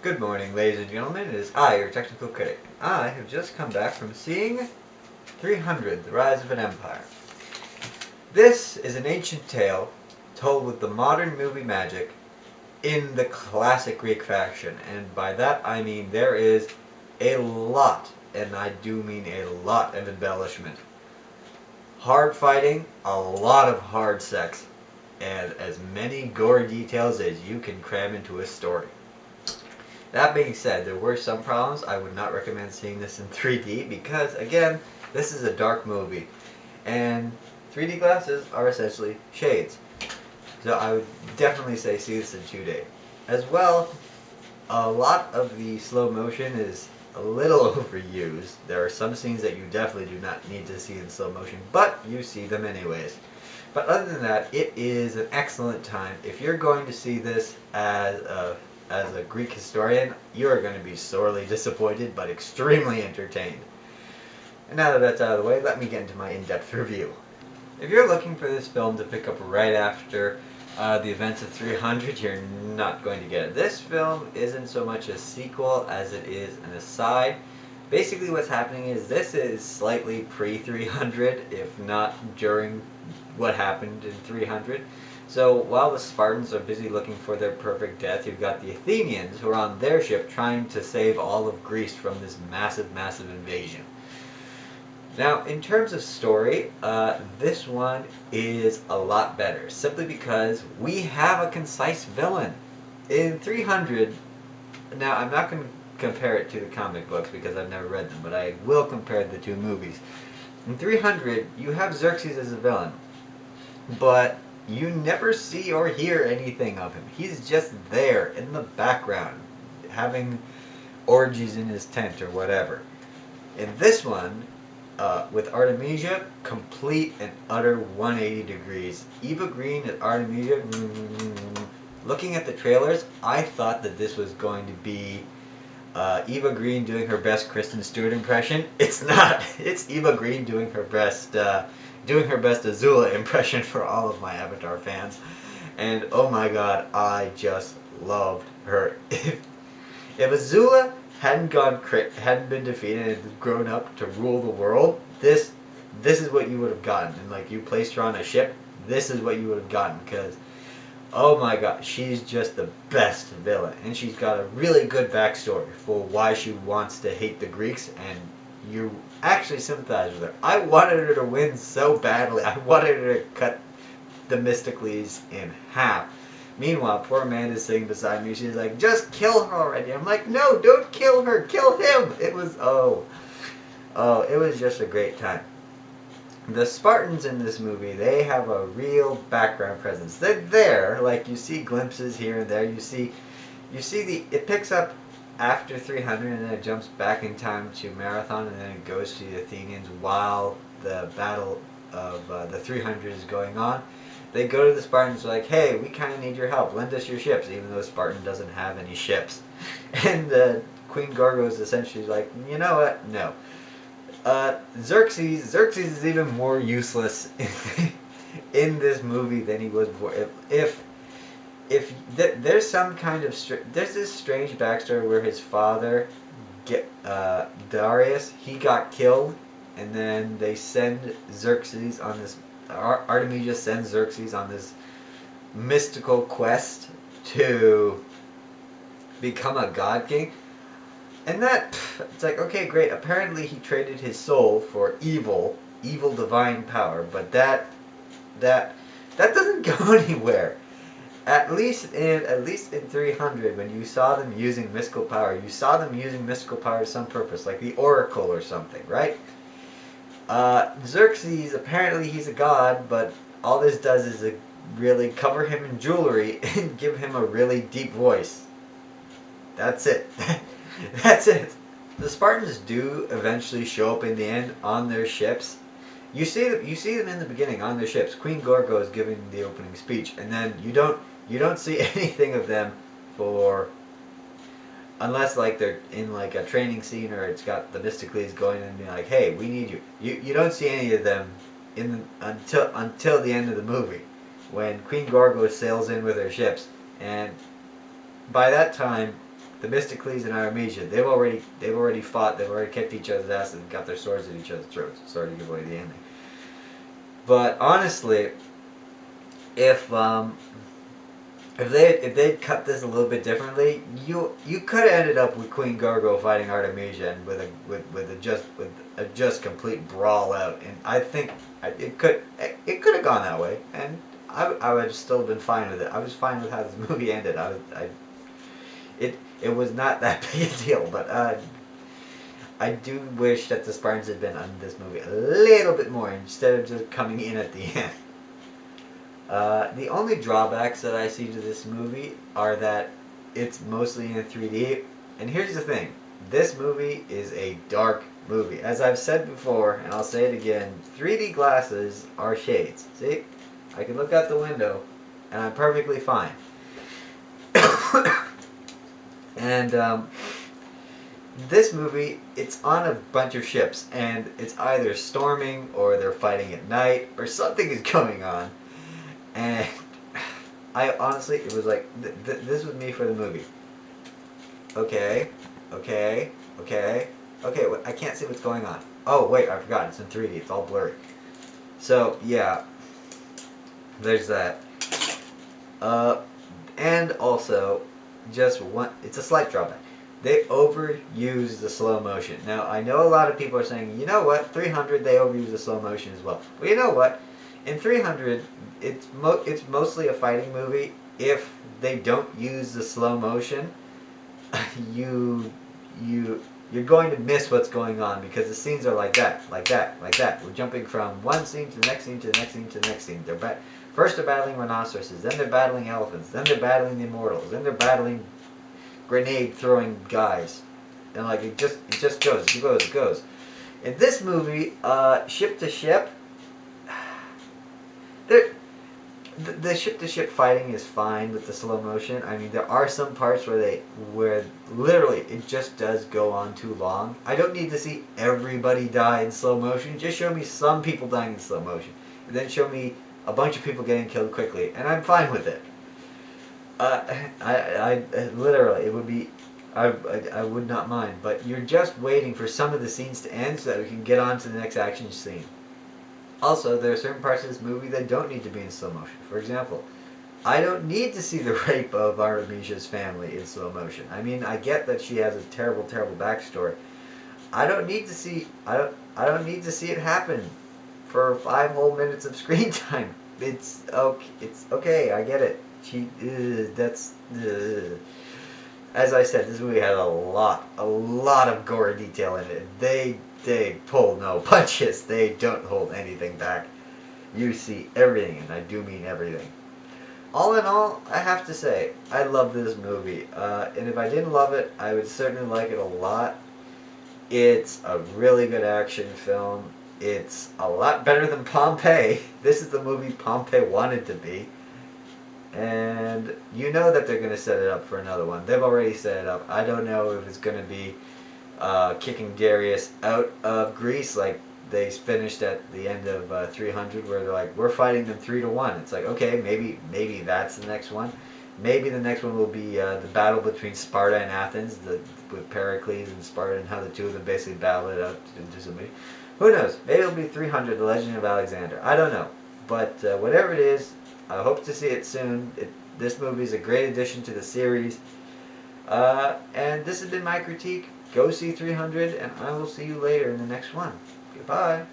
Good morning, ladies and gentlemen. It is I, your technical critic. I have just come back from seeing 300, The Rise of an Empire. This is an ancient tale told with the modern movie magic in the classic Greek fashion. And by that I mean there is a lot, and I do mean a lot of embellishment. Hard fighting, a lot of hard sex, and as many gory details as you can cram into a story. That being said, there were some problems. I would not recommend seeing this in 3D because, again, this is a dark movie. And 3D glasses are essentially shades. So I would definitely say see this in 2D. As well, a lot of the slow motion is a little overused. There are some scenes that you definitely do not need to see in slow motion, but you see them anyways. But other than that, it is an excellent time. If you're going to see this as a Greek historian, you are going to be sorely disappointed, but extremely entertained. And now that that's out of the way, let me get into my in-depth review. If you're looking for this film to pick up right after the events of 300, you're not going to get it. This film isn't so much a sequel as it is an aside. Basically what's happening is this is slightly pre-300, if not during what happened in 300. So while the Spartans are busy looking for their perfect death, you've got the Athenians who are on their ship trying to save all of Greece from this massive, massive invasion. Now, in terms of story, this one is a lot better, simply because we have a concise villain. In 300, now I'm not going to compare it to the comic books because I've never read them, but I will compare the two movies. In 300, you have Xerxes as a villain, but you never see or hear anything of him. He's just there in the background, having orgies in his tent or whatever. In this one, with Artemesia, complete and utter 180 degrees. Eva Green at Artemesia, looking at the trailers, I thought that this was going to be Eva Green doing her best Kristen Stewart impression. It's not. It's Eva Green doing her best Azula impression for all of my Avatar fans. And oh my god, I just loved her. If Azula hadn't been defeated and grown up to rule the world, this is what you would have gotten. And like you placed her on a ship, this is what you would have gotten, because oh my god, she's just the best villain. And she's got a really good backstory for why she wants to hate the Greeks, and you actually sympathize with her. I wanted her to win so badly. I wanted her to cut Themistocles in half. Meanwhile, poor Amanda's sitting beside me. She's like, just kill her already. I'm like, no, don't kill her. Kill him. It was, it was just a great time. The Spartans in this movie, they have a real background presence. They're there, like you see glimpses here and there. You see it picks up after 300 and then it jumps back in time to Marathon, and then it goes to the Athenians while the battle of the 300 is going on. They go to the Spartans like, hey, we kind of need your help. Lend us your ships, even though Spartan doesn't have any ships. And Queen Gorgo is essentially like, you know what? No. Xerxes is even more useless in this movie than he was before. There's some kind of there's this strange backstory where his father, Darius, he got killed, and then they send Xerxes on this. Artemisia sends Xerxes on this mystical quest to become a god king. And it's like, okay, great. Apparently he traded his soul for evil divine power, but that doesn't go anywhere. At least in 300, when you saw them using mystical power, you saw them using mystical power to some purpose, like the Oracle or something, right? Xerxes, apparently he's a god, but all this does is really cover him in jewelry and give him a really deep voice. That's it. That's it. The Spartans do eventually show up in the end on their ships. You see them in the beginning on their ships. Queen Gorgo is giving the opening speech, and then you don't see anything of them unless like they're in like a training scene, or it's got the Themistocles going and being like, hey, we need you. You don't see any of them until the end of the movie, when Queen Gorgo sails in with her ships, and by that time Themistocles and Artemisia, they've already fought, they've already kicked each other's ass and got their swords at each other's throats. Sorry to give away the ending. But honestly, if they'd cut this a little bit differently, you could have ended up with Queen Gorgo fighting Artemisia and with a just complete brawl out, and I think it could have gone that way, and I would have still been fine with it. I was fine with how this movie ended. It was not that big a deal, but I do wish that the Spartans had been on this movie a little bit more instead of just coming in at the end. The only drawbacks that I see to this movie are that it's mostly in 3D. And here's the thing. This movie is a dark movie. As I've said before, and I'll say it again, 3D glasses are shades. See? I can look out the window, and I'm perfectly fine. And this movie, it's on a bunch of ships, and it's either storming, or they're fighting at night, or something is going on. And I honestly, it was like, this was me for the movie. Okay, I can't see what's going on. Oh wait, I forgot, it's in 3D, it's all blurry. So yeah, there's that. And also, just one, it's a slight drawback. They overuse the slow motion. Now, I know a lot of people are saying, you know what, 300, they overuse the slow motion as well. Well, you know what? In 300, it's mostly a fighting movie. If they don't use the slow motion, you're going to miss what's going on because the scenes are like that. We're jumping from one scene to the next scene to the next scene to the next scene. First they're battling rhinoceroses, then they're battling elephants, then they're battling the immortals, then they're battling grenade throwing guys, and like it just goes. In this movie, ship to ship, the ship to ship fighting is fine with the slow motion. I mean, there are some parts where literally it just does go on too long. I don't need to see everybody die in slow motion. Just show me some people dying in slow motion, and then show me a bunch of people getting killed quickly, and I'm fine with it. I literally, it would be, I would not mind, but you're just waiting for some of the scenes to end so that we can get on to the next action scene. Also, there are certain parts of this movie that don't need to be in slow motion. For example, I don't need to see the rape of Artemisia's family in slow motion. I mean, I get that she has a terrible, terrible backstory. I don't need to see it happen for 5 whole minutes of screen time. It's okay. I get it. As I said, this movie had a lot of gore detail in it. They pull no punches. They don't hold anything back. You see everything, and I do mean everything. All in all, I have to say, I love this movie. And if I didn't love it, I would certainly like it a lot. It's a really good action film. It's a lot better than Pompeii. This is the movie Pompeii wanted to be. And you know that they're going to set it up for another one. They've already set it up. I don't know if it's going to be kicking Darius out of Greece like they finished at the end of 300, where they're like, we're fighting them 3-1. It's like, okay, maybe that's the next one. Maybe the next one will be the battle between Sparta and Athens, with Pericles and Sparta, and how the two of them basically battle it out into somebody. Who knows? Maybe it'll be 300, The Legend of Alexander. I don't know. But whatever it is, I hope to see it soon. This movie is a great addition to the series. And this has been my critique. Go see 300, and I will see you later in the next one. Goodbye.